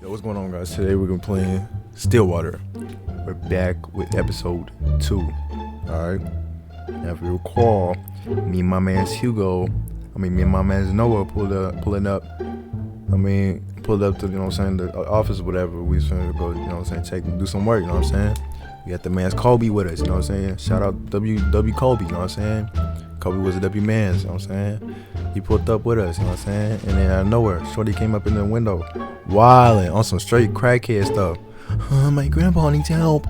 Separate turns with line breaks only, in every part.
Yo, what's going on, guys? Today we're gonna be playing Stillwater. We're back with episode 2. Alright. Now if you recall, me and my man's me and my man's Noah pulled up to, you know what I'm saying, the office or whatever. We was gonna go, you know what I'm saying, do some work, you know what I'm saying? We got the man's Kobe with us, you know what I'm saying? Shout out W Kobe, you know what I'm saying? Kobe was a W man's, you know what I'm saying? He pulled up with us, you know what I'm saying? And then out of nowhere, Shorty came up in the window, wilding on some straight crackhead stuff. My grandpa needs help.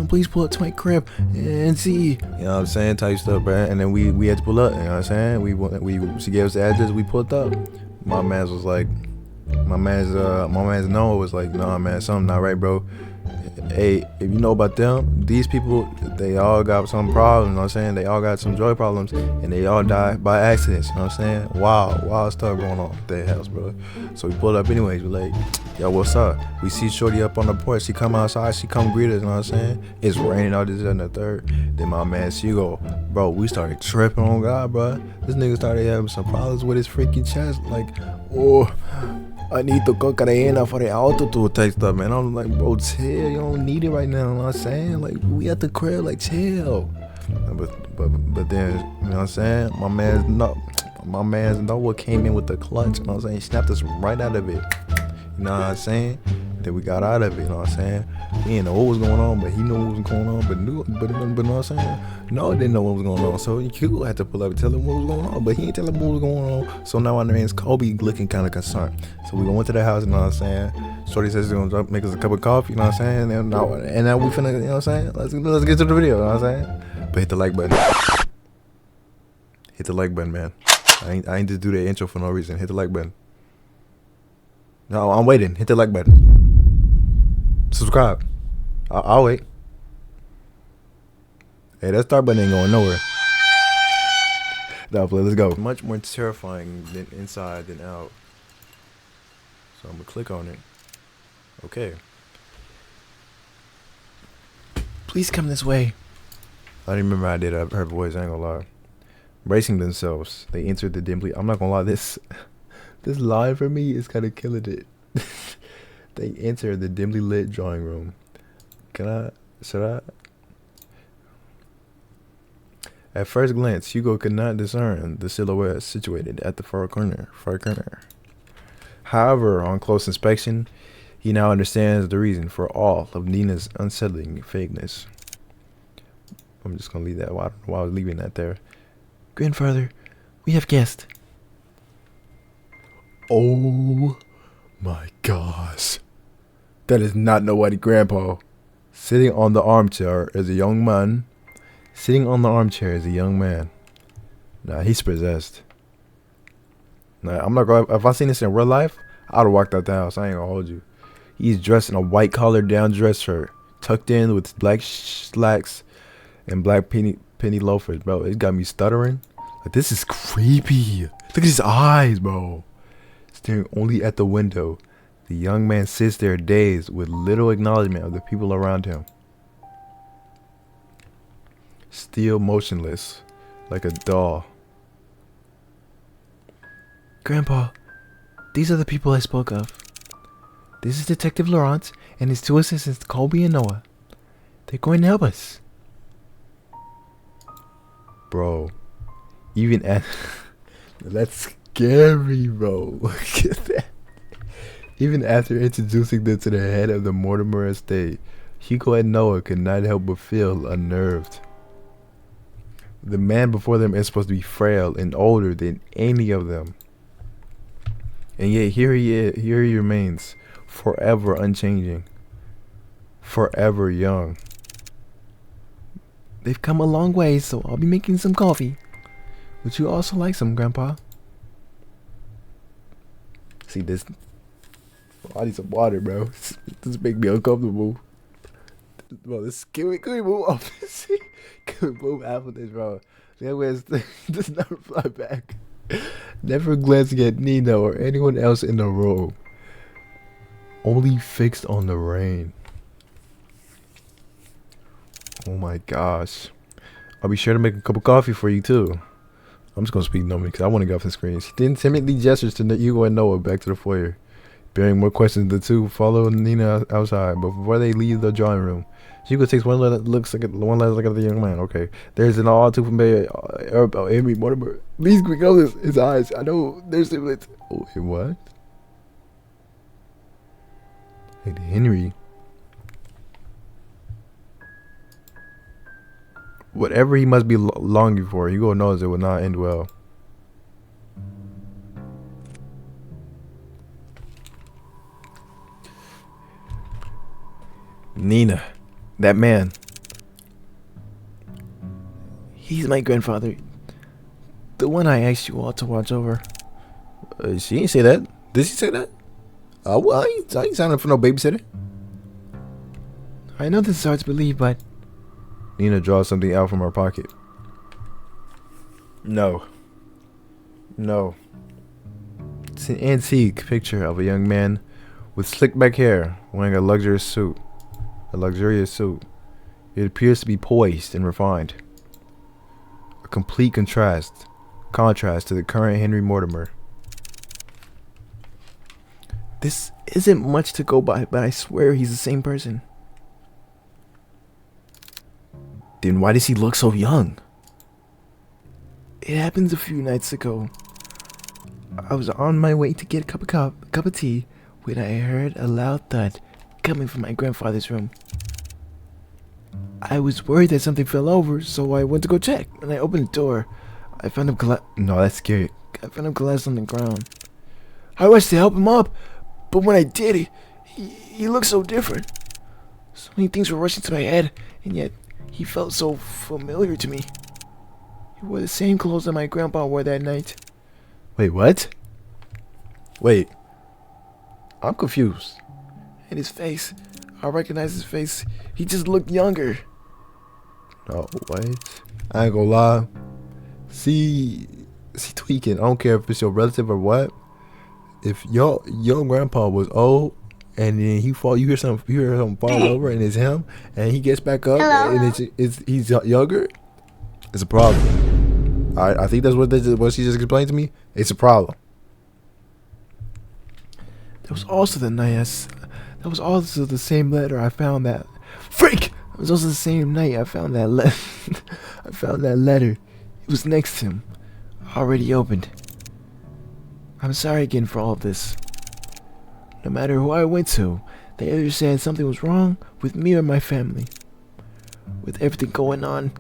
Please pull up to my crib and see. You know what I'm saying? Type stuff, bro. And then we had to pull up, you know what I'm saying? She gave us the address, we pulled up. My man's Noah was like, nah, man, something not right, bro. Hey, if you know about them, these people, they all got some problems, you know what I'm saying? They all got some joy problems, and they all die by accidents, you know what I'm saying? Wild stuff going on at their house, bro. So we pulled up anyways, we're like, yo, what's up? We see Shorty up on the porch, she come outside, she come greet us, you know what I'm saying? It's raining out, this and the third. Then my man, Hugo, bro, we started tripping on God, bro. This nigga started having some problems with his freaking chest, like, oh, I need to cocaine for the altitude type stuff, man. I'm like, bro, chill. You don't need it right now. You know what I'm saying? Like, we at the crib, like, chill. But then, you know what I'm saying? My man's Noah came in with the clutch. You know what I'm saying? He snapped us right out of it. You know what I'm saying? Then we got out of it. You know what I'm saying? He didn't know what was going on, but he knew what was going on. But you know what I'm saying? No, didn't know what was going on. So you had to pull up and tell him what was going on. But he ain't tell him what was going on. So now our name's Kobe looking kind of concerned. So we went to the house, you know what I'm saying? Shorty says she's gonna make us a cup of coffee, you know what I'm saying? And now we finna, you know what I'm saying? Let's get to the video, you know what I'm saying? But hit the like button. Hit the like button, man. I ain't just do the intro for no reason. Hit the like button. No, I'm waiting. Hit the like button. Subscribe. I'll wait. Hey, that start button ain't going nowhere. Now, let's go. Much more terrifying than inside than out. So I'm gonna click on it. Okay. Please come this way. I didn't remember I did her voice, I ain't gonna lie. Bracing themselves, they entered the dimly. I'm not gonna lie, this line for me is kind of killing it. They enter the dimly lit drawing room. Should I? At first glance, Hugo could not discern the silhouette situated at the far corner. However, on close inspection, he now understands the reason for all of Nina's unsettling vagueness. I'm just gonna leave that while I was leaving that there. Grandfather, we have guests. Oh my gosh. That is not nobody, Grandpa. Sitting on the armchair is a young man. Nah, he's possessed. Nah, I'm not gonna. If I seen this in real life, I'd have walked out the house. I ain't gonna hold you. He's dressed in a white collared down dress shirt, tucked in with black slacks and black penny loafers, bro. It got me stuttering. Like, this is creepy. Look at his eyes, bro. Staring only at the window, the young man sits there dazed with little acknowledgement of the people around him. Still motionless, like a doll. Grandpa, these are the people I spoke of. This is Detective Laurent and his 2 assistants, Colby and Noah. They're going to help us. Bro, even at... That's scary, bro. Look at that. Even after introducing them to the head of the Mortimer estate, Hugo and Noah could not help but feel unnerved. The man before them is supposed to be frail and older than any of them. And yet here he remains, forever unchanging, forever young. They've come a long way, so I'll be making some coffee. Would you also like some, Grandpa? See this? I need some water, bro. This make me uncomfortable. Bro, can we move off this? Can we move after this, bro? The does not reply back. Never glancing at Nina or anyone else in the room. Only fixed on the rain. Oh my gosh. I'll be sure to make a cup of coffee for you too. I'm just gonna speak normally because I want to get off the screen. She then timidly gestures to Hugo and Noah back to the foyer. Bearing more questions, the two follow Nina outside, but before they leave the drawing room, Hugo takes one last look at the young man. Okay, there's an all too familiar Henry Mortimer. Please quick notice his eyes. I know there's siblings. Oh, wait, what? Hey, Henry. Whatever he must be longing for, Hugo knows it will not end well. Nina, that man. He's my grandfather. The one I asked you all to watch over. She didn't say that. Did she say that? Well, I ain't signing up for no babysitter. I know this is hard to believe, but... Nina draws something out from her pocket. No. It's an antique picture of a young man with slick back hair wearing a luxurious suit. It appears to be poised and refined. A complete contrast to the current Henry Mortimer. This isn't much to go by, but I swear he's the same person. Then why does he look so young? It happened a few nights ago. I was on my way to get a cup of tea when I heard a loud thud coming from my grandfather's room. I was worried that something fell over, so I went to go check. When I opened the door, I found him No, that's scary. I found him collapsed on the ground. I rushed to help him up, but when I did, he looked so different. So many things were rushing to my head, and yet he felt so familiar to me. He wore the same clothes that my grandpa wore that night. Wait, what? Wait. I'm confused. And his face. I recognize his face. He just looked younger. Oh, what? I ain't gonna lie. See tweaking. I don't care if it's your relative or what. If your grandpa was old and then you hear something fall over and it's him, and he gets back up and he's younger, it's a problem. I think that's what she just explained to me. It's a problem. There was also the night. That was also the same letter I found that. Freak! It was also the same night I found that letter. I found that letter. It was next to him, already opened. I'm sorry again for all of this. No matter who I went to, they either said something was wrong with me or my family. With everything going on,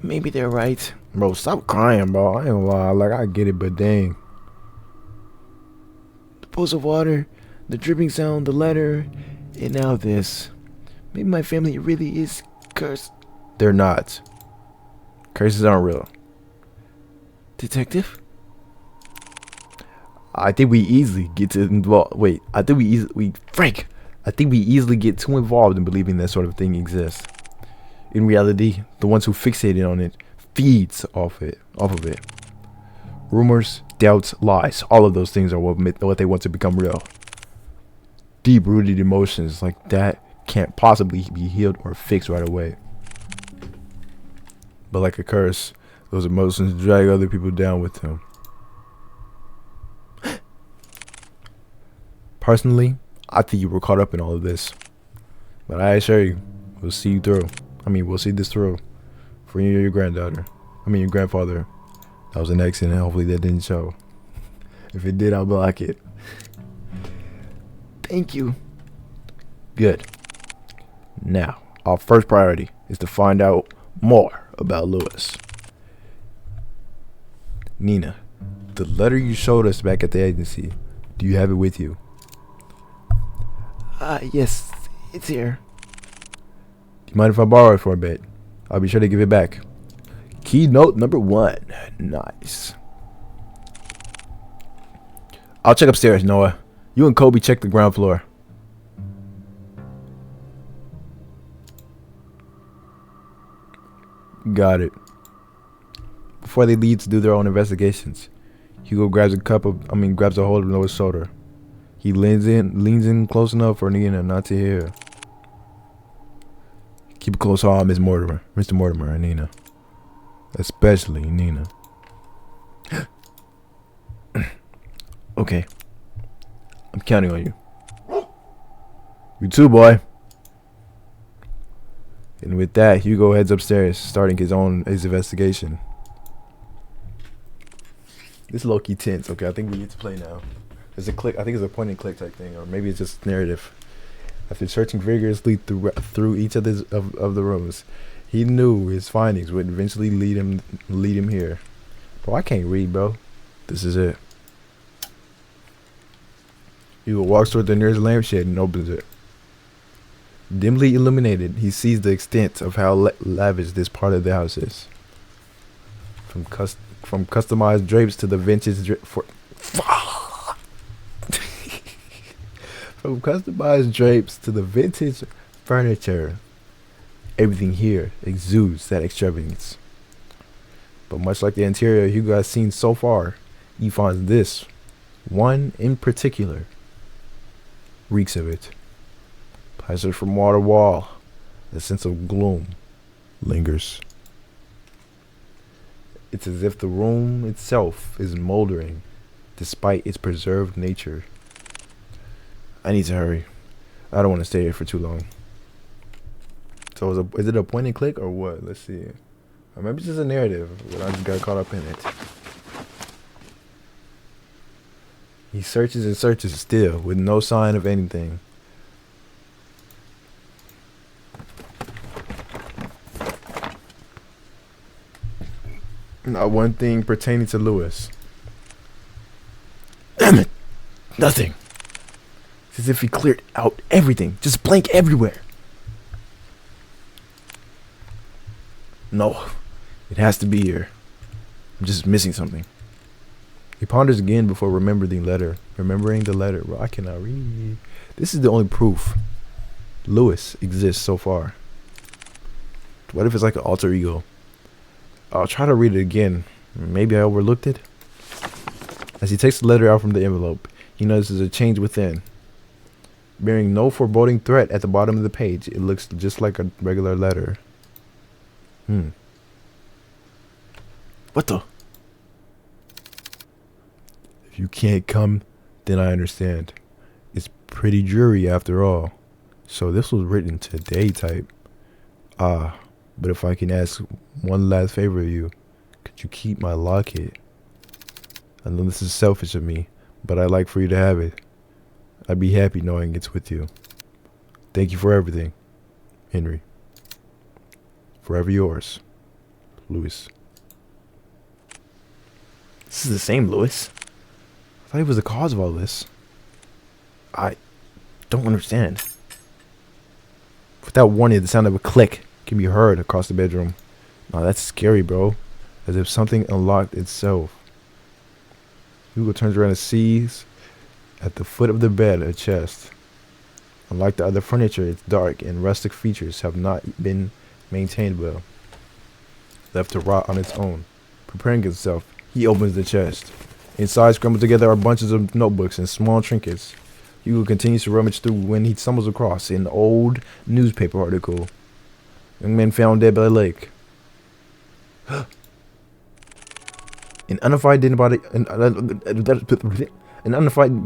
maybe they're right. Bro, stop crying, bro. I ain't gonna lie. Like, I get it, but dang. The pools of water, the dripping sound, the letter, and now this. Maybe my family really is cursed. They're not. Curses aren't real. Detective? I think we easily get too involved. Wait, I think we easily get too involved in believing that sort of thing exists. In reality, the ones who fixated on it feeds off of it. Rumors, doubts, lies, all of those things are what they want to become real. Deep-rooted emotions like that can't possibly be healed or fixed right away. But like a curse, those emotions drag other people down with them. Personally, I think you were caught up in all of this. But I assure you, we'll see this through. For you and your grandfather. That was an accident. Hopefully that didn't show. If it did, I'll block it. Thank you. Good. Now, our first priority is to find out more about Lewis. Nina, the letter you showed us back at the agency, do you have it with you? Yes, it's here. Do you mind if I borrow it for a bit? I'll be sure to give it back. Keynote number 1. Nice. I'll check upstairs, Noah. You and Kobe check the ground floor. Got it. Before they leave to do their own investigations, Hugo grabs a hold of Noah's shoulder. He leans in close enough for Nina not to hear. Keep a close eye on Mr. Mortimer and Nina. Especially Nina. Okay. I'm counting on you. You too, boy. And with that, Hugo heads upstairs, starting his investigation. This low-key tense. Okay, I think we need to play now. There's a click. I think it's a point and click type thing, or maybe it's just narrative. After searching vigorously through each of the rooms, he knew his findings would eventually lead him here. Bro, I can't read, bro. This is it. Hugo walks toward the nearest lampshade and opens it. Dimly illuminated, he sees the extent of how lavish this part of the house is. From customized drapes to the vintage from customized drapes to the vintage furniture, everything here exudes that extravagance. But much like the interior Hugo has seen so far, he finds this one in particular reeks of it. Plastered from wall to wall, a sense of gloom lingers. It's as if the room itself is moldering, despite its preserved nature. I need to hurry. I don't want to stay here for too long. So is it a point and click or what? Let's see. Or maybe it's just a narrative, but I just got caught up in it. He searches and searches still, with no sign of anything. Not one thing pertaining to Lewis. Damn it! Nothing. It's as if he cleared out everything. Just blank everywhere. No. It has to be here. I'm just missing something. He ponders again before remembering the letter. Bro, I cannot read. This is the only proof Lewis exists so far. What if it's like an alter ego? I'll try to read it again. Maybe I overlooked it. As he takes the letter out from the envelope, he notices a change within. Bearing no foreboding threat at the bottom of the page, it looks just like a regular letter. What the? If you can't come, then I understand. It's pretty dreary after all. So this was written today type. But if I can ask one last favor of you, could you keep my locket? I know this is selfish of me, but I'd like for you to have it. I'd be happy knowing it's with you. Thank you for everything, Henry. Forever yours, Louis. This is the same Louis. I thought he was the cause of all this. I don't understand. Without warning, the sound of a click can be heard across the bedroom. Now that's scary, bro. As if something unlocked itself. Hugo turns around and sees at the foot of the bed a chest. Unlike the other furniture, it's dark and rustic features have not been maintained well. Left to rot on its own. Preparing himself, he opens the chest. Inside, scrambled together, are bunches of notebooks and small trinkets. Hugo continues to rummage through when he stumbles across an old newspaper article. Young man found dead by the lake. An unidentified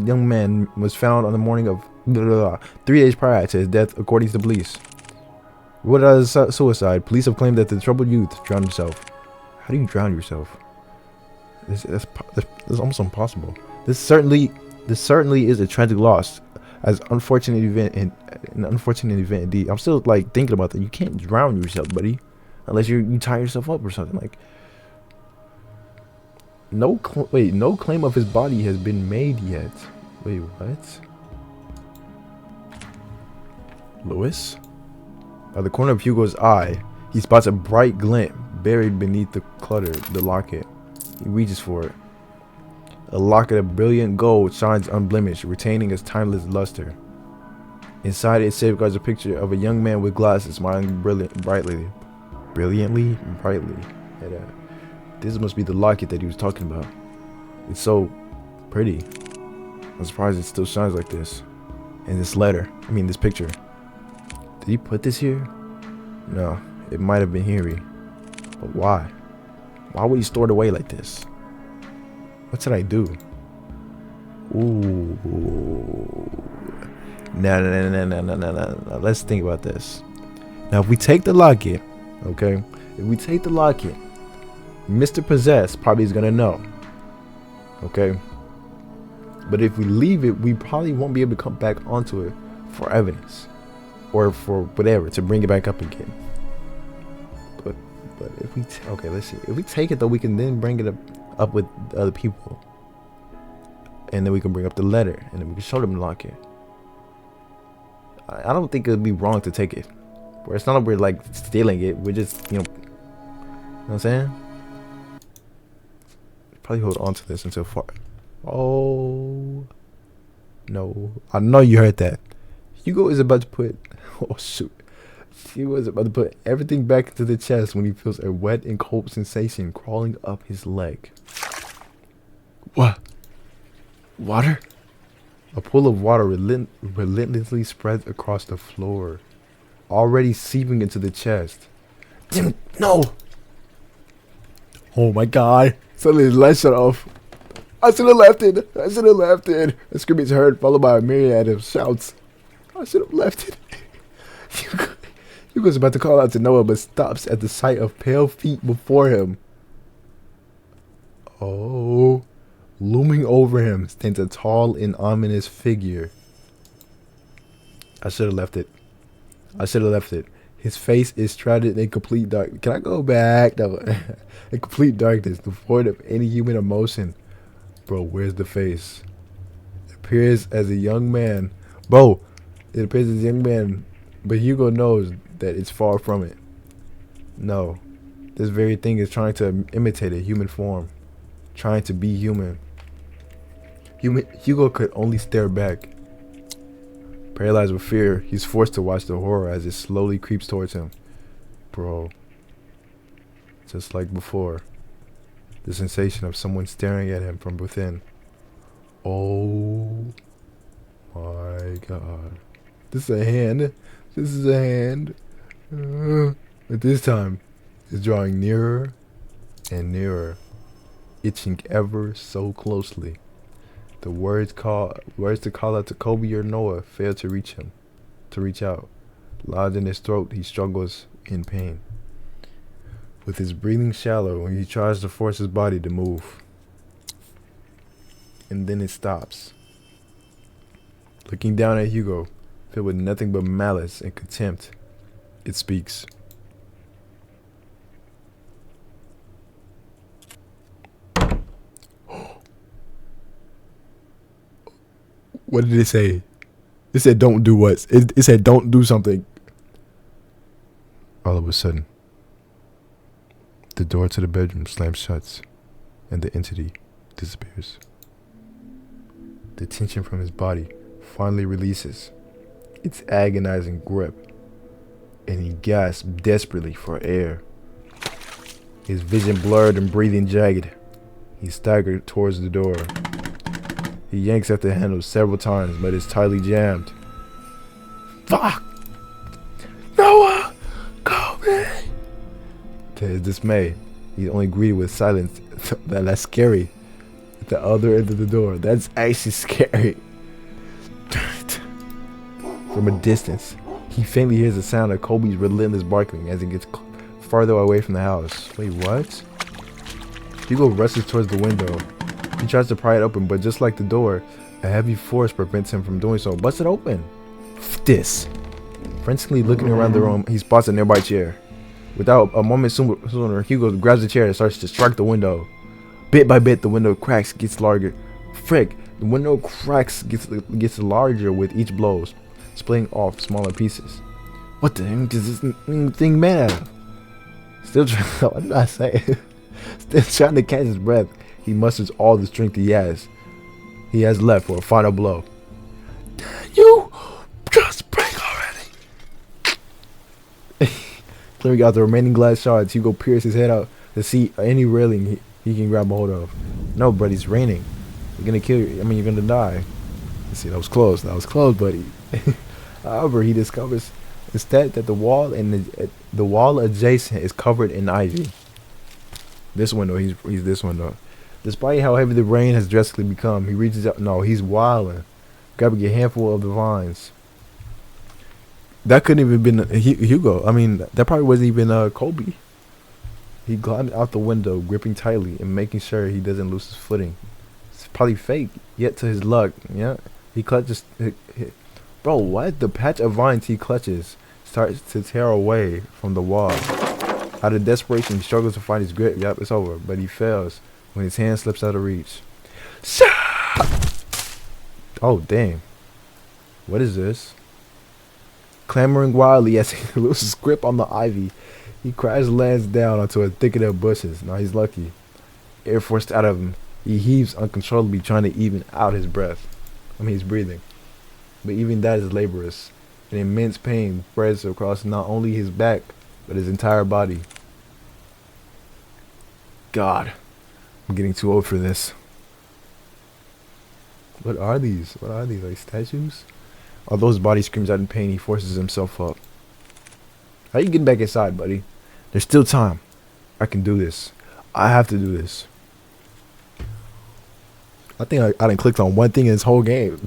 young man was found on the morning of 3 days prior to his death, according to the police. Ruled out as suicide, police have claimed that the troubled youth drowned himself. How do you drown yourself? That's almost impossible. This certainly is a tragic loss, as an unfortunate event indeed. I'm still like thinking about that. You can't drown yourself, buddy, unless you tie yourself up or something. Like, no claim of his body has been made yet. Wait, what? Louis? By the corner of Hugo's eye, he spots a bright glint buried beneath the locket. He reaches for it. A locket of brilliant gold shines unblemished, retaining its timeless luster. Inside it safeguards a picture of a young man with glasses, smiling brilliantly. This must be the locket that he was talking about. It's so pretty. I'm surprised it still shines like this. And this picture. Did he put this here? No, it might have been here. But why? Why would he store it away like this? What did I do? Ooh. Now, let's think about this. Now, if we take the locket, okay? If we take the locket, Mr. Possessed probably is gonna know, okay? But if we leave it, we probably won't be able to come back onto it for evidence, or for whatever, to bring it back up again. But if we okay, let's see. If we take it though, we can then bring it up with other people, and then we can bring up the letter, and then we can show them the locket. I don't think it'd be wrong to take it. Where it's not like we're like stealing it. We're just, you know what I'm saying? Probably hold on to this until far. Oh no! I know you heard that. Hugo is about to put. Oh shoot! Hugo is about to put everything back into the chest when he feels a wet and cold sensation crawling up his leg. What? Water? A pool of water relentlessly spreads across the floor, already seeping into the chest. No! Oh my god! Suddenly his light shut off. I should have left it. I should have left it. A scream is heard, followed by a myriad of shouts. I should have left it. Hugo's about to call out to Noah, but stops at the sight of pale feet before him. Oh. Looming over him stands a tall and ominous figure. I should have left it. I should have left it. His face is shrouded in complete dark. Can I go back? No. In complete darkness, devoid of any human emotion. Bro, where's the face? It appears as a young man. Bro, it appears as a young man, but Hugo knows that it's far from it. No. This very thing is trying to imitate a human form. Trying to be human. Hugo could only stare back. Paralyzed with fear, he's forced to watch the horror as it slowly creeps towards him. Bro. Just like before. The sensation of someone staring at him from within. Oh my god. This is a hand. This is a hand. But this time, it's drawing nearer and nearer, itching ever so closely. The words to call out to Kobe or Noah fail to reach out. Lodged in his throat, he struggles in pain. With his breathing shallow, he tries to force his body to move. And then it stops. Looking down at Hugo, filled with nothing but malice and contempt, it speaks. What did it say? It said don't do what? It said don't do something. All of a sudden, the door to the bedroom slams shut, and the entity disappears. The tension from his body finally releases its agonizing grip, and he gasps desperately for air. His vision blurred and breathing jagged, he staggered towards the door. He yanks at the handle several times, but it's tightly jammed. Fuck! Noah! Go, man! To his dismay, he's only greeted with silence. That's scary. At the other end of the door, that's actually scary. From a distance, he faintly hears the sound of Kobe's relentless barking as he gets farther away from the house. Wait, what? Hugo rushes towards the window. He tries to pry it open, but just like the door, a heavy force prevents him from doing so. Bust it open. This. Frantically looking around the room, he spots a nearby chair. Without a moment sooner, Hugo grabs the chair and starts to strike the window. Bit by bit, the window cracks, gets larger. Frick, the window cracks gets larger with each blow, splitting off smaller pieces. What the heck is this thing made out of? Still trying. What did I say? Still trying to catch his breath. He musters all the strength he has left for a final blow. You just break already. Clearing out the remaining glass shards, Hugo peers his head out to see any railing he can grab a hold of. No, buddy, it's raining. You're gonna kill you. I mean, you're gonna die. Let's see, that was close. That was close, buddy. However, he discovers instead that the wall adjacent is covered in ivy. This window, he's this window. Despite how heavy the rain has drastically become, he reaches out. No, he's wilding, grabbing a handful of the vines. That couldn't even been Hugo. I mean, that probably wasn't even Kobe. He glided out the window, gripping tightly and making sure he doesn't lose his footing. It's probably fake, yet to his luck, yeah. He clutches. Bro, what? The patch of vines he clutches starts to tear away from the wall. Out of desperation, he struggles to find his grip. Yep, it's over. But he fails when his hand slips out of reach. Oh, damn. What is this? Clamoring wildly as he loses grip on the ivy, he crash lands down onto a thicket of bushes. Now he's lucky. Air forced out of him, he heaves uncontrollably, trying to even out his breath. His breathing. But even that is laborious. An immense pain spreads across not only his back, but his entire body. God, I'm getting too old for this. What are these? What are these? Like statues? Although his body screams out in pain, he forces himself up. How you getting back inside, buddy? There's still time. I can do this. I have to do this. I think I done clicked on one thing in this whole game.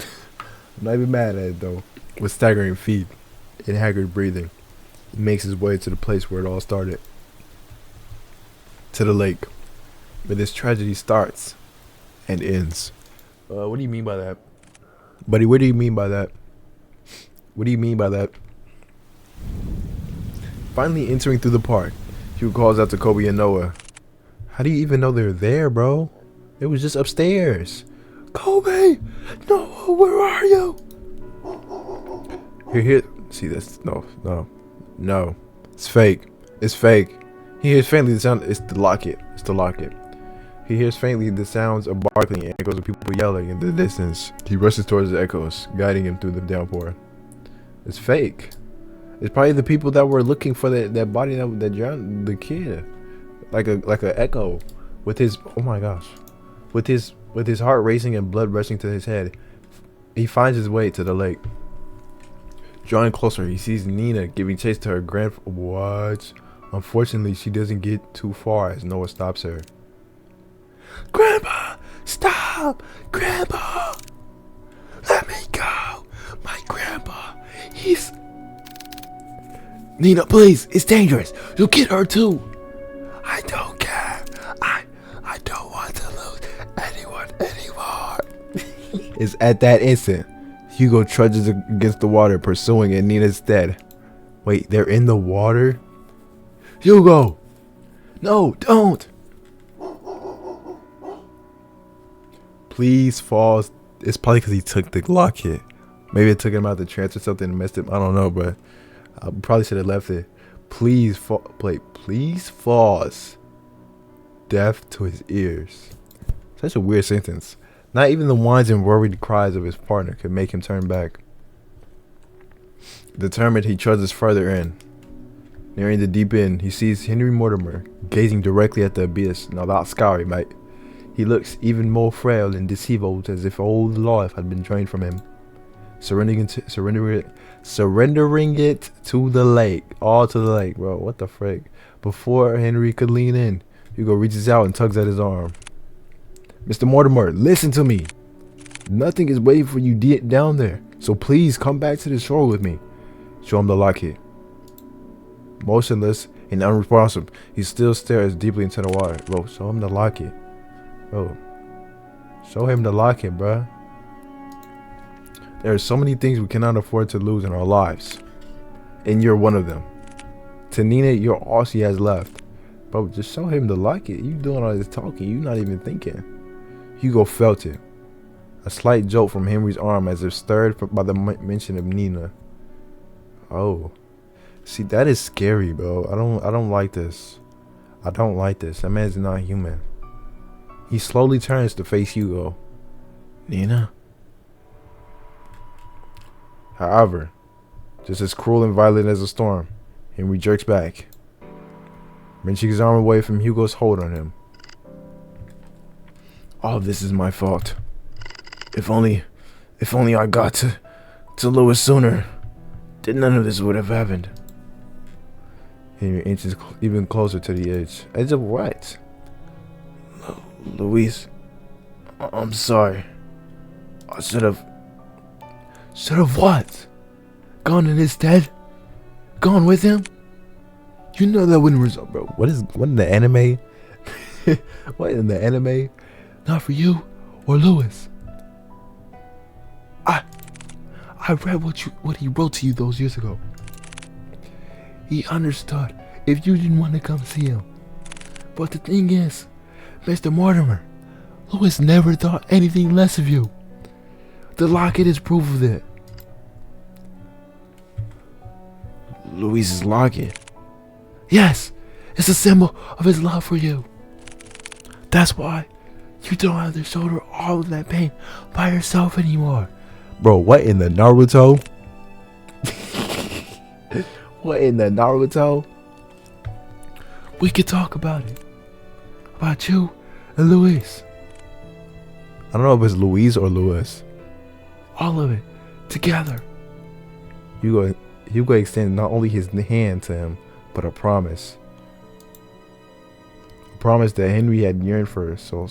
I'm not even mad at it though. With staggering feet and haggard breathing, he makes his way to the place where it all started. To the lake, where this tragedy starts and ends. What do you mean by that? Buddy, what do you mean by that? What do you mean by that? Finally entering through the park, Hugh calls out to Kobe and Noah. How do you even know they're there, bro? It was just upstairs. Kobe! Noah, where are you? Here. See this? No. It's fake. It's fake. He hears faintly the sound. It's the locket. He hears faintly the sounds of barking and echoes of people yelling in the distance. He rushes towards the echoes, guiding him through the downpour. It's fake. It's probably the people that were looking for that body that drowned the kid, like a echo, with his with his heart racing and blood rushing to his head. He finds his way to the lake. Drawing closer, he sees Nina giving chase to her What? Unfortunately, she doesn't get too far as Noah stops her. Grandpa, stop! Grandpa, let me go! My grandpa, he's... Nina, please, it's dangerous. You'll get hurt too. I don't care. I don't want to lose anyone anymore. It's at that instant, Hugo trudges against the water, pursuing in Nina's stead. Wait, they're in the water? Hugo! No, don't! Please fall. It's probably because he took the locket. Maybe it took him out the trance or something and messed him. I don't know, but I probably should have left it. Please fall. Please falls. Deaf to his ears. Such a weird sentence. Not even the whines and worried cries of his partner could make him turn back. Determined, he trudges further in. Nearing the deep end, he sees Henry Mortimer gazing directly at the abyss. Now that's scary, mate. He looks even more frail and disabled, as if all life had been drained from him. Surrendering it to the lake. All to the lake, bro. What the frick? Before Henry could lean in, Hugo reaches out and tugs at his arm. Mr. Mortimer, listen to me. Nothing is waiting for you down there. So please come back to the shore with me. Show him the locket. Motionless and unresponsive, he still stares deeply into the water. Bro, show him the locket. Bro, show him the locket, bruh. There are so many things we cannot afford to lose in our lives. And you're one of them. To Nina, you're all she has left. Bro, just show him the locket. You doing all this talking. You not even thinking. Hugo felt it. A slight jolt from Henry's arm as if stirred by the mention of Nina. Oh. See, that is scary, bro. I don't like this. I don't like this. That man's not human. He slowly turns to face Hugo. Nina? However, just as cruel and violent as a storm, Henry jerks back, wrenching his arm away from Hugo's hold on him. All of this is my fault. If only I got to Lewis sooner, then none of this would have happened. Henry inches even closer to the edge. Edge of what? Luis, I'm sorry. I should have. Should have what? Gone in his stead? Gone with him? You know that wouldn't result, bro. What in the anime? What in the anime? Not for you or Lewis. I read what he wrote to you those years ago. He understood if you didn't want to come see him. But the thing is, Mr. Mortimer, Lewis never thought anything less of you. The locket is proof of that. Louise's locket? Yes, it's a symbol of his love for you. That's why you don't have to shoulder all of that pain by yourself anymore. Bro, what in the Naruto? What in the Naruto? We could talk about it. About you and Luis. I don't know if it's Louise or Lewis. All of it. Together. You go extend not only his hand to him, but a promise. A promise that Henry had yearned for so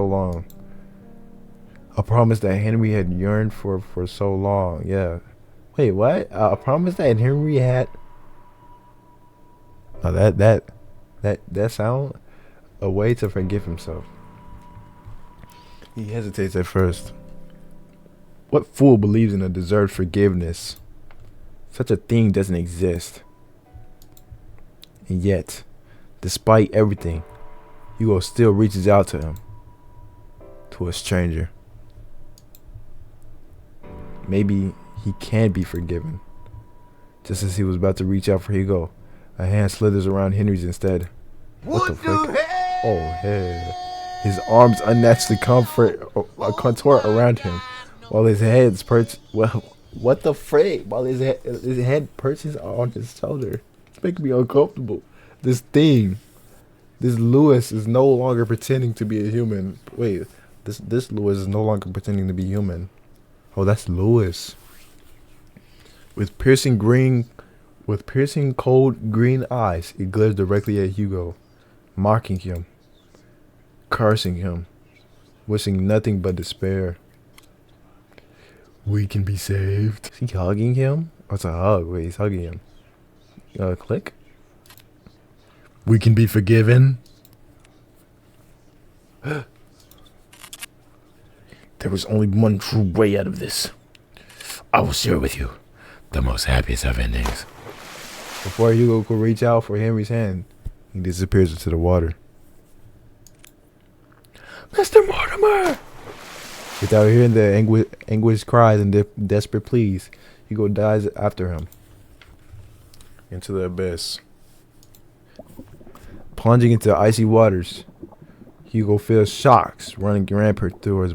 long. A promise that Henry had yearned for so long. Yeah. Wait, what? A promise that Henry had. Oh, that sound a way to forgive himself. He hesitates at first. What fool believes in a deserved forgiveness? Such a thing doesn't exist. And yet, despite everything, Hugo still reaches out to him. To a stranger. Maybe he can be forgiven. Just as he was about to reach out for Hugo, a hand slithers around Henry's instead. What the frick? Oh, hell. His arms unnaturally contort around him, while his head's perched. Well, what the frick? While his head perches on his shoulder. It's making me uncomfortable. This Lewis is no longer pretending to be a human. Wait, this Lewis is no longer pretending to be human. Oh, that's Lewis. With piercing cold green eyes, it glares directly at Hugo, mocking him, cursing him, wishing nothing but despair. We can be saved. Is he hugging him? Oh, it's a hug. Wait, he's hugging him. Click. We can be forgiven. There was only one true way out of this. I will share with you the most happiest of endings. Before Hugo could reach out for Henry's hand, he disappears into the water. Mr. Mortimer! Without hearing the anguished cries and desperate pleas, Hugo dives after him into the abyss. Plunging into icy waters, Hugo feels shocks running rampart through his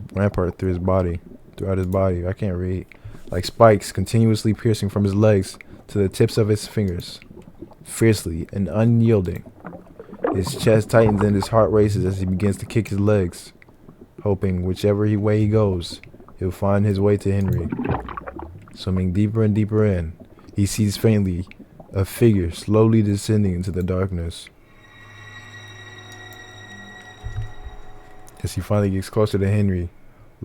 body. I can't read. Like spikes continuously piercing from his legs to the tips of his fingers. Fiercely and unyielding, his chest tightens and his heart races as he begins to kick his legs, hoping whichever way he goes, he'll find his way to Henry. Swimming deeper and deeper in, he sees faintly a figure slowly descending into the darkness. As he finally gets closer to Henry,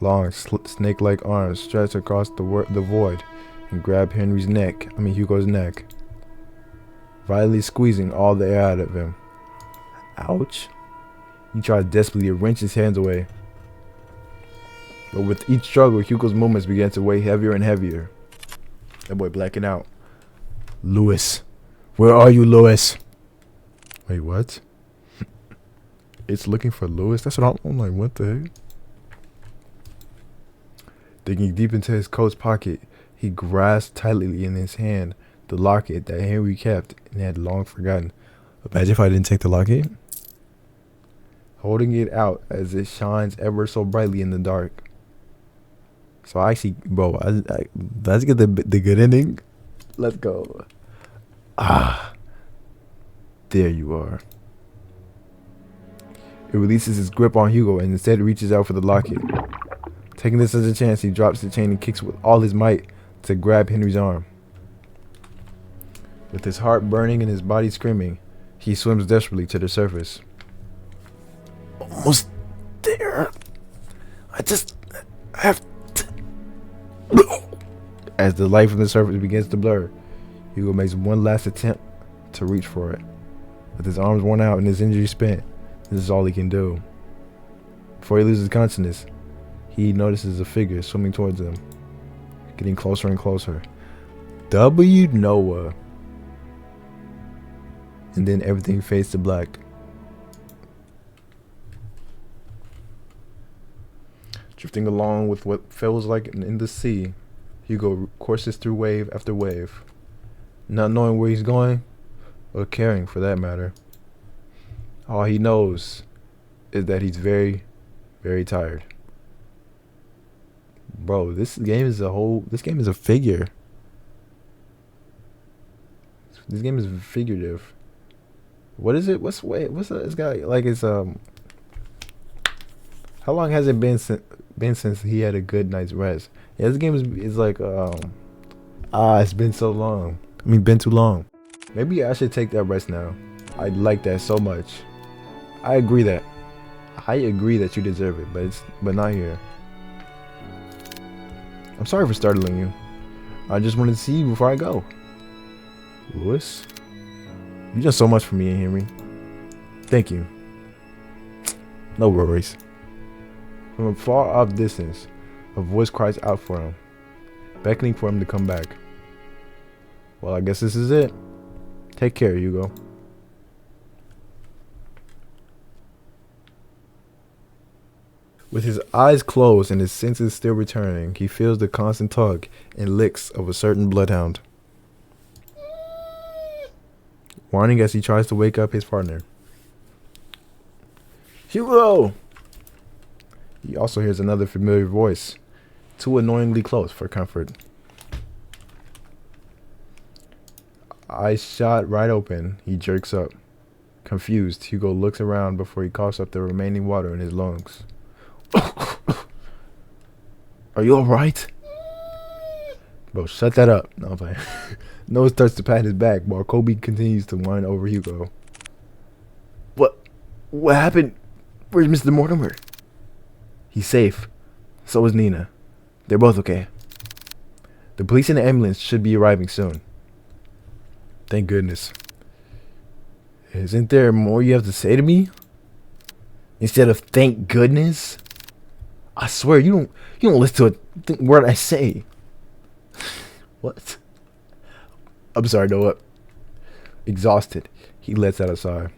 long snake-like arms stretch across the void and grab Hugo's neck, violently squeezing all the air out of him. Ouch. He tries desperately to wrench his hands away. But with each struggle, Hugo's movements began to weigh heavier and heavier. That boy blacking out. Lewis. Where are you, Lewis? Wait, what? It's looking for Lewis? That's what I'm like, what the heck? Digging deep into his coat's pocket, he grasped tightly in his hand the locket that Henry kept and had long forgotten. Imagine if I didn't take the locket. Holding it out as it shines ever so brightly in the dark. So I actually, bro, let's get the good ending. Let's go. Ah, there you are. It releases his grip on Hugo and instead reaches out for the locket. Taking this as a chance, he drops the chain and kicks with all his might to grab Henry's arm. With his heart burning and his body screaming, he swims desperately to the surface. I have to. As the light from the surface begins to blur, Hugo makes one last attempt to reach for it. With his arms worn out and his energy spent, this is all he can do. Before he loses consciousness, he notices a figure swimming towards him, getting closer and closer. W. Noah. And then everything fades to black. Drifting along with what feels like in the sea, Hugo courses through wave after wave, not knowing where he's going, or caring for that matter. All he knows is that he's very, very tired. Bro, this game is a figure. This game is figurative. What is it? It's got like it's how long has it been since he had a good night's rest? Yeah, this game is like it's been so long. I mean, been too long. Maybe I should take that rest now. I like that so much. I agree that you deserve it, but not here. I'm sorry for startling you. I just wanted to see you before I go. Lewis, you done so much for me, Henry. Thank you. No worries. From a far off distance, a voice cries out for him, beckoning for him to come back. Well, I guess this is it. Take care, Hugo. With his eyes closed and his senses still returning, he feels the constant tug and licks of a certain bloodhound, whining as he tries to wake up his partner. Hugo! He also hears another familiar voice, too annoyingly close for comfort. Eyes shot right open, he jerks up. Confused, Hugo looks around before he coughs up the remaining water in his lungs. Are you alright? Bro, shut that up. No, I'm playing. Noah starts to pat his back while Kobe continues to whine over Hugo. What happened? Where's Mr. Mortimer? He's safe. So is Nina. They're both okay. The police and the ambulance should be arriving soon. Thank goodness. Isn't there more you have to say to me? Instead of thank goodness? I swear you don't listen to a word I say. What? I'm sorry, Noah. Exhausted, he lets out a sigh.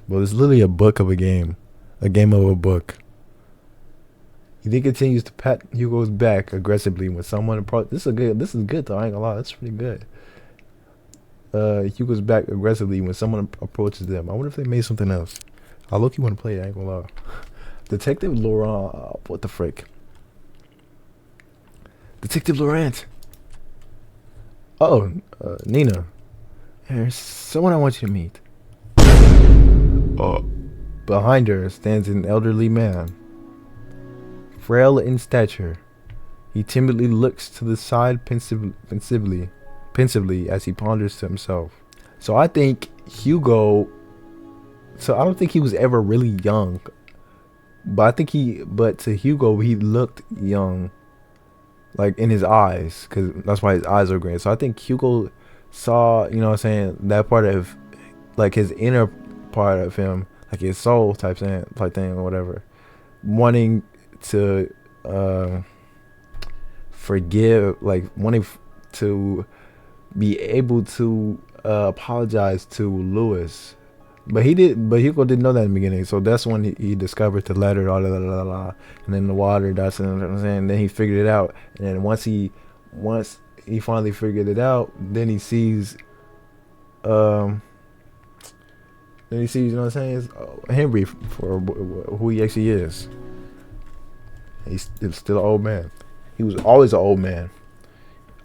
Well, it's literally a book of a game. A game of a book. He then continues to pat Hugo's back aggressively when someone approaches. This is good though, I ain't gonna lie, that's pretty good. Hugo's back aggressively when someone approaches them. I wonder if they made something else. I low-key want to play it, I ain't gonna lie. Detective Laurent, what the frick? Detective Laurent. Oh, Nina. There's someone I want you to meet. Behind her stands an elderly man, frail in stature. He timidly looks to the side pensively as he ponders to himself. So I think Hugo. So I don't think he was ever really young, but to Hugo he looked young, like in his eyes, because that's why his eyes are green. So I think Hugo saw, you know what I'm saying, that part of, like his inner part of him, like his soul type thing or whatever, wanting to forgive, like wanting to be able to apologize to Lewis. But Hugo didn't know that in the beginning, so that's when he discovered the letter, and then the water, that's what I'm saying. Then he figured it out, and then once he finally figured it out, then he sees, you know what I'm saying, Henry for who he actually is. He's still an old man. He was always an old man.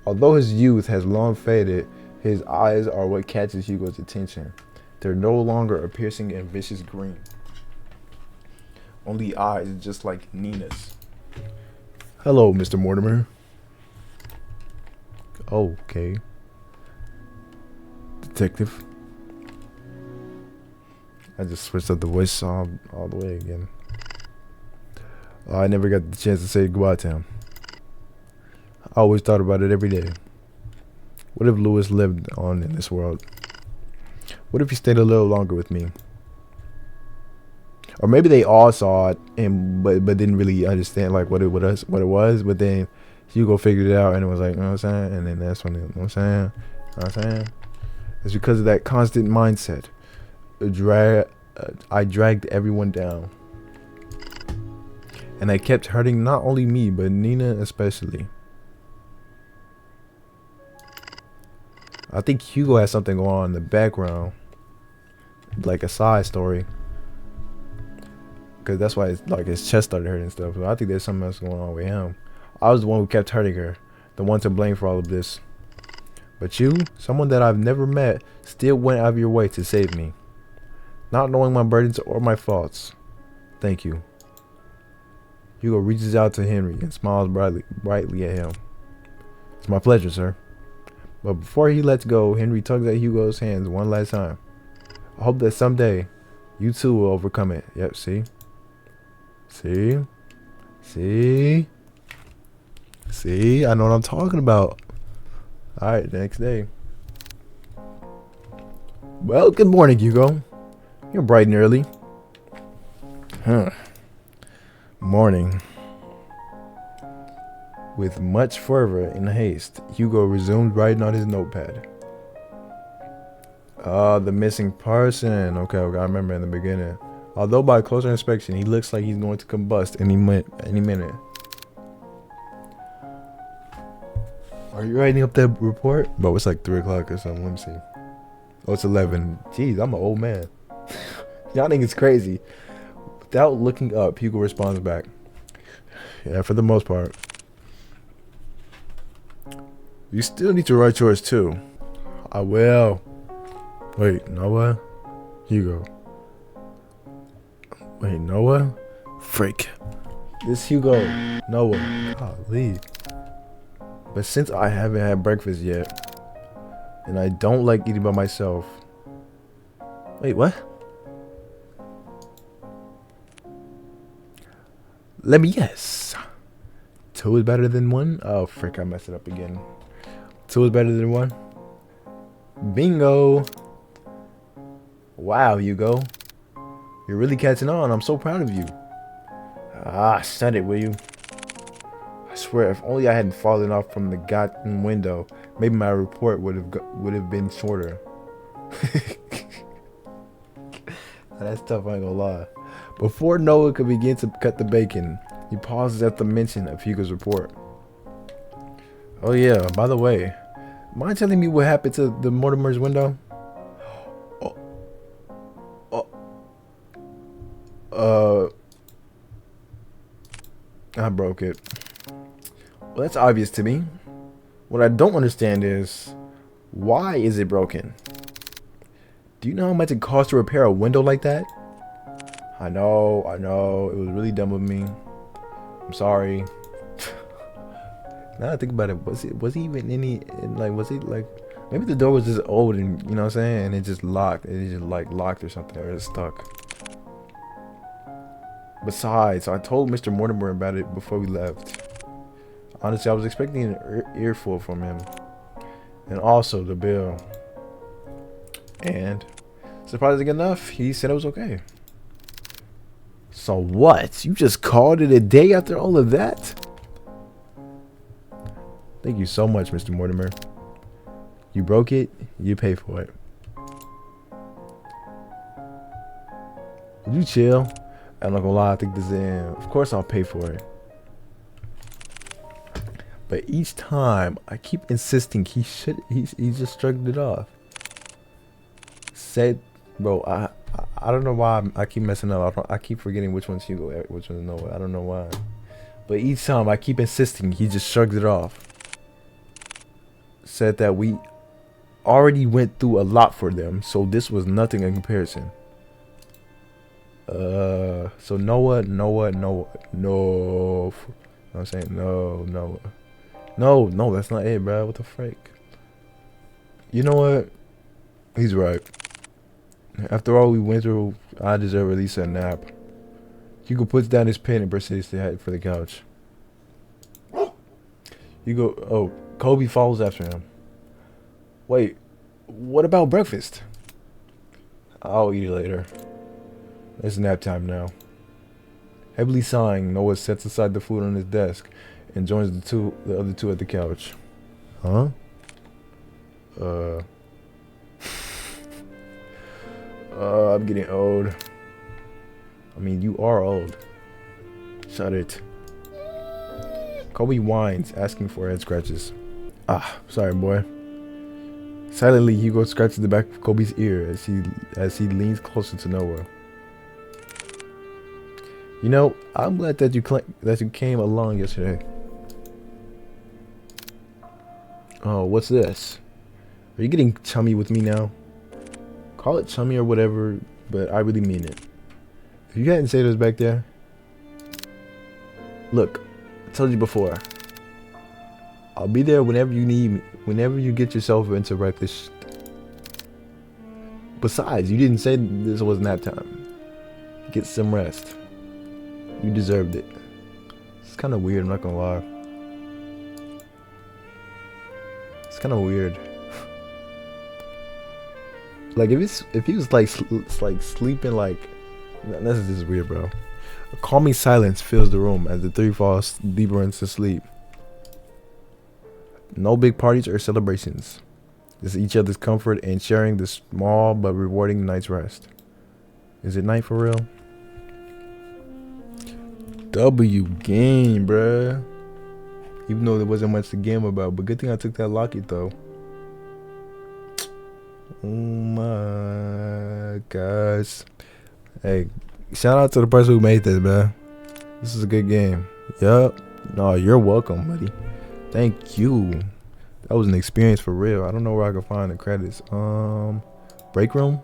Although his youth has long faded, his eyes are what catches Hugo's attention. They're no longer a piercing and vicious green. Only eyes just like Nina's. Hello, Mr. Mortimer. Okay. Detective. I just switched up the voice all the way again. I never got the chance to say goodbye to him. I always thought about it every day. What if Lewis lived on in this world? What if he stayed a little longer with me? Or maybe they all saw it and but didn't really understand like what it was. But then Hugo figured it out and it was like, you know what I'm saying? And then that's when it, you know what I'm saying? You know what I'm saying? It's because of that constant mindset. I dragged everyone down. And I kept hurting not only me, but Nina especially. I think Hugo has something going on in the background. Like a side story. Because that's why it's like his chest started hurting and stuff. So I think there's something else going on with him. I was the one who kept hurting her. The one to blame for all of this. But you, someone that I've never met, still went out of your way to save me. Not knowing my burdens or my faults. Thank you. Hugo reaches out to Henry and smiles brightly at him. It's my pleasure, sir. But before he lets go, Henry tugs at Hugo's hands one last time. I hope that someday, you too will overcome it. Yep, see? See? See? See? I know what I'm talking about. Alright, the next day. Well, good morning, Hugo. You're bright and early. Morning. With much fervor and haste, Hugo resumed writing on his notepad. The missing person. Okay, I remember in the beginning. Although by closer inspection, he looks like he's going to combust any minute. Are you writing up that report? Bro, it's like 3 o'clock or something. Let me see. Oh, it's 11. Jeez, I'm an old man. Y'all think it's crazy. Without looking up, Hugo responds back. Yeah, for the most part. You still need to write yours too. I will. Wait, Noah? Hugo. Wait, Noah? Freak. This Hugo. Noah. Golly. But since I haven't had breakfast yet, and I don't like eating by myself. Wait, what? Let me guess. 2 is better than 1? Oh, frick, I messed it up again. 2 is better than 1? Bingo. Wow, Hugo. You're really catching on. I'm so proud of you. Shut it, will you? I swear, if only I hadn't fallen off from the goddamn window, maybe my report would have been shorter. That's tough, I ain't gonna lie. Before Noah could begin to cut the bacon, he pauses at the mention of Hugo's report. Oh yeah, by the way, mind telling me what happened to the Mortimer's window? I broke it. Well, that's obvious to me. What I don't understand is, why is it broken? Do you know how much it costs to repair a window like that? I know, it was really dumb of me. I'm sorry. Now I think about it, was he even was he like, maybe the door was just old and, you know what I'm saying, and it just locked, locked or something, or it's stuck. Besides, I told Mr. Mortimer about it before we left. Honestly, I was expecting an earful from him. And also the bill. And, surprising enough, he said it was okay. So what? You just called it a day after all of that? Thank you so much, Mr. Mortimer. You broke it, you pay for it. Would you chill? I'm not gonna lie, I think this is in. Of course I'll pay for it. But each time I keep insisting he just shrugged it off. Said, bro, I don't know why I keep messing up. I keep forgetting which one's Hugo, which one's Noah. I don't know why. But each time I keep insisting, he just shrugs it off. Said that we already went through a lot for them, so this was nothing in comparison. So Noah, no. I'm saying no, that's not it, bro. What the frick? You know what? He's right. After all we went through, I deserve at least a nap. Hugo puts down his pen and proceeds to head for the couch. Hugo, oh, Kobe follows after him. Wait, what about breakfast? I'll eat it later. It's nap time now. Heavily sighing, Noah sets aside the food on his desk and joins the other two at the couch. Huh? Uh. I'm getting old. I mean, you are old. Shut it. Kobe whines, asking for head scratches. Ah, sorry, boy. Silently, Hugo scratches the back of Kobe's ear as he leans closer to Noah. You know, I'm glad that you came along yesterday. Oh, what's this? Are you getting chummy with me now? Call it chummy or whatever, but I really mean it. If you hadn't said this back there, look, I told you before. I'll be there whenever you need me, whenever you get yourself into reckless. Besides, you didn't say this was nap time. Get some rest. You deserved it. It's kind of weird, I'm not gonna lie. It's kind of weird. Like if he was like sleeping like, this is just weird, bro. A calming silence fills the room as the three fall deeper into sleep. No big parties or celebrations. Just each other's comfort and sharing the small but rewarding night's rest. Is it night for real? W game, bruh. Even though there wasn't much to game about, but good thing I took that Lockett though. Oh my gosh. Hey, shout out to the person who made this, man. This is a good game. Yup. No, you're welcome, buddy. Thank you. That was an experience for real. I don't know where I can find the credits. Break room?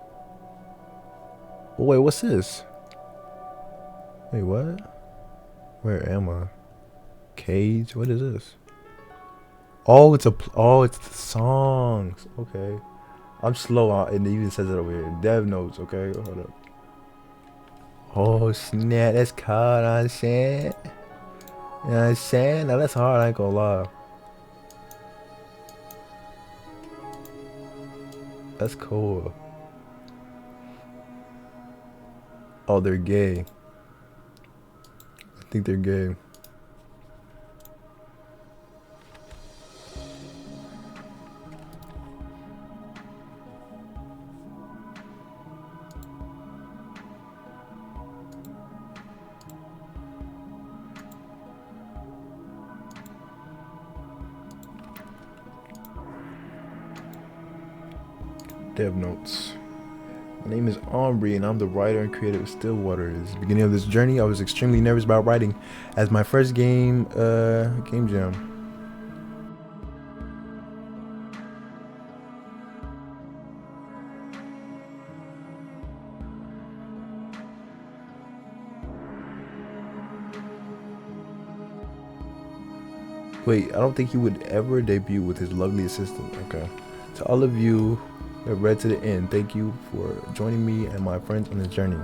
Oh, wait, what's this? Wait, what? Where am I? Cage? What is this? Oh, it's the songs. Okay. I'm slow. It even says it over here. Dev notes. Okay, hold up. Oh snap, that's hard. I'm saying. You know what I'm saying? Now that's hard. I ain't gonna lie. That's cool. Oh, they're gay. I think they're gay. Dev notes. My name is Omri and I'm the writer and creator of Stillwater. At the beginning of this journey, I was extremely nervous about writing as my first game jam. Wait, I don't think he would ever debut with his lovely assistant. Okay. To all of you who have read to the end, thank you for joining me and my friends on this journey.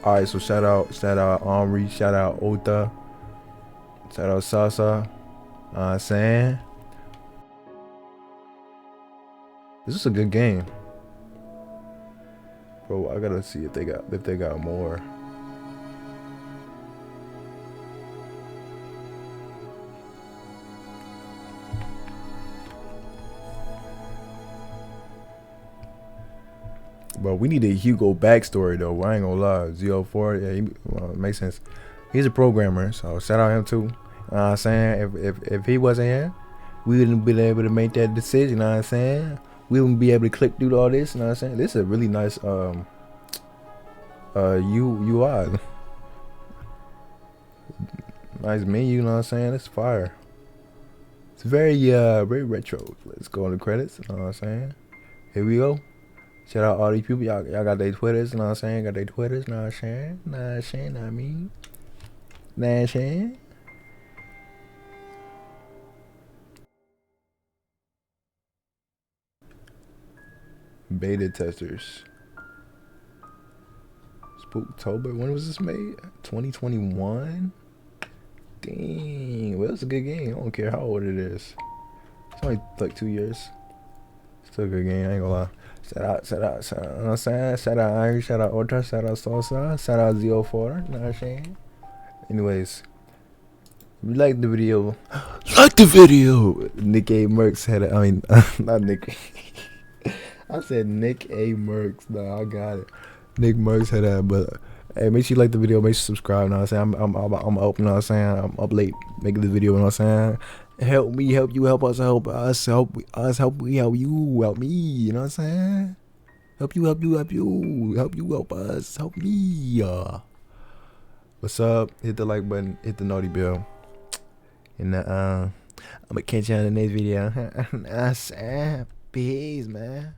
Alright, so shout out Omri, shout out Ota, shout out Sasa. Saying this is a good game. Bro, I gotta see if they got more. But we need a Hugo backstory though. I ain't gonna lie. Z04, yeah, makes sense. He's a programmer, so shout out him too. Saying if he wasn't here, we wouldn't be able to make that decision. You know what I'm saying? We wouldn't be able to click through all this. You know what I'm saying? This is a really nice UI. Nice menu. You know what I'm saying? It's fire. It's very retro. Let's go on the credits. You know what I'm saying? Here we go. Shout out all these people. Y'all got their Twitters, you know what I'm saying? Got their Twitters, you know what I'm saying? Know what I'm saying? Know what I mean? Know what I'm saying? Beta testers. Spooktober. When was this made? 2021. Dang. Well, it's a good game. I don't care how old it is. It's only like 2 years. Still a good game. I ain't gonna lie. Shout out. You know what I'm saying? Shout out Iron. Shout out Ultra. Shout out Salsa. Shout out Z04. You know what I'm saying? Anyways. If you like the video, like the video. Nick A. Merckx had not Nick. I said Nick A. Merckx. No, I got it. Nick Merckx had that, but hey, make sure you like the video. Make sure you subscribe. You know what I'm saying? I'm open. You know what I'm saying? I'm up late making the video. You know what I'm saying? Help me, help you, help us, help us, help us, help we, help you, help me. You know what I'm saying? Help you, help you, help you, help you, help us, help me. What's up? Hit the like button. Hit the naughty bell. And I'm gonna catch you on the next video. Peace, man.